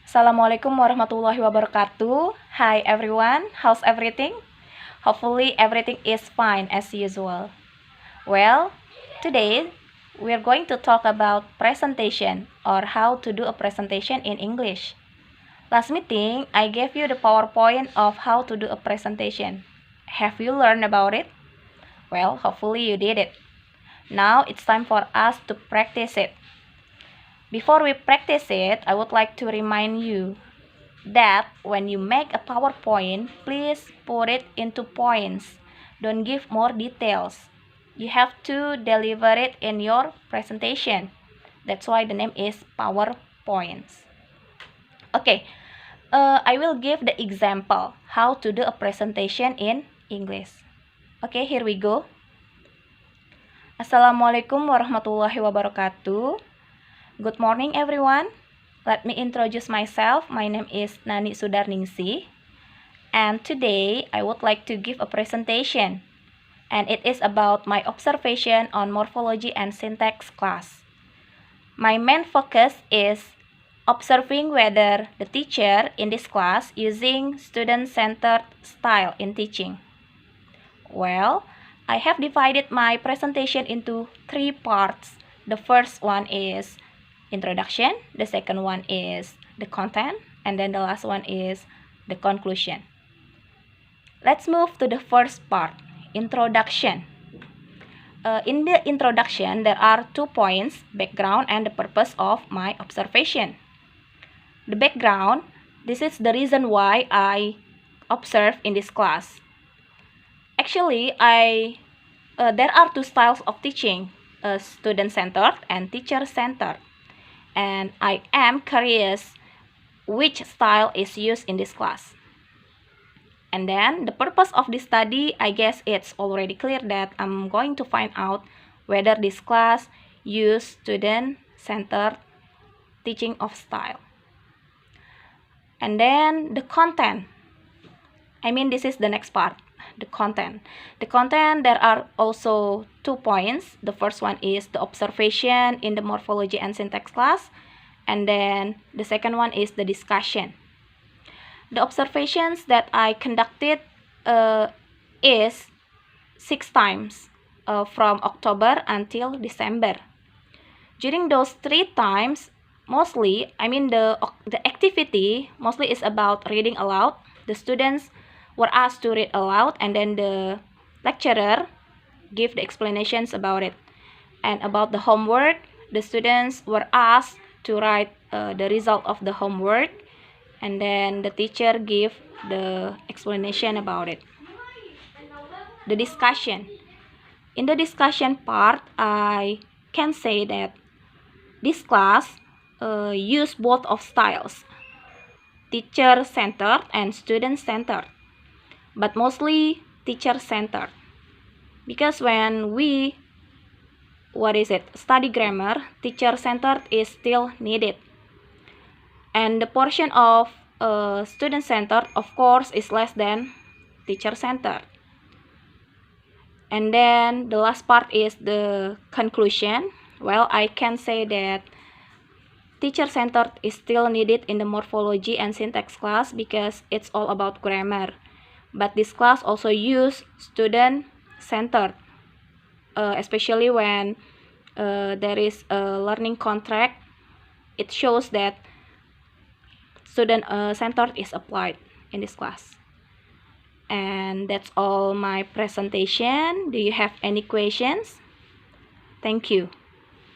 Assalamualaikum warahmatullahi wabarakatuh. Hi everyone, how's everything? Hopefully everything is fine as usual. Well, today we're going to talk about presentation or how to do a presentation in English. Last meeting, I gave you the PowerPoint of how to do a presentation. Have you learned about it? Well, hopefully you did it. Now it's time for us to practice it. Before we practice it, I would like to remind you that when you make a PowerPoint, please put it into points. Don't give more details. You have to deliver it in your presentation. That's why the name is PowerPoints. Okay, I will give the example how to do a presentation in English. Okay, here we go. Assalamualaikum warahmatullahi wabarakatuh. Good morning everyone. Let me introduce myself. My name is Nani Sudarningsih. And today I would like to give a presentation. And it is about my observation on morphology and syntax class. My main focus is observing whether the teacher in this class using student-centered style in teaching. Well, I have divided my presentation into 3 parts. The first one is introduction, the second one is the content, and then the last one is the conclusion. Let's move to the first part, introduction. In the introduction, there are 2 points, background and the purpose of my observation. The background, this is the reason why I observe in this class. Actually, there are 2 styles of teaching, student-centered and teacher-centered. And I am curious which style is used in this class. And then the purpose of this study, I guess it's already clear that I'm going to find out whether this class use student-centered teaching of style. And then the content. This is the next part, the content. The content, there are also 2 points. The first one is the observation in the morphology and syntax class. And then the second one is the discussion. The observations that I conducted is 6 times from October until December. During those 3 times, mostly, the activity mostly is about reading aloud. The students were asked to read aloud, and then the lecturer give the explanations about it. And about the homework, the students were asked to write the result of the homework, and then the teacher give the explanation about it. The discussion. In the discussion part, I can say that this class use both of styles, teacher-centered and student-centered, but mostly teacher-centered. Because when we study grammar, teacher-centered is still needed. And the portion of student-centered, of course, is less than teacher-centered. And then the last part is the conclusion. Well, I can say that teacher-centered is still needed in the morphology and syntax class because it's all about grammar. But this class also use student-centered, especially when there is a learning contract. It shows that student-centered is applied in this class. And that's all my presentation. Do you have any questions? Thank you.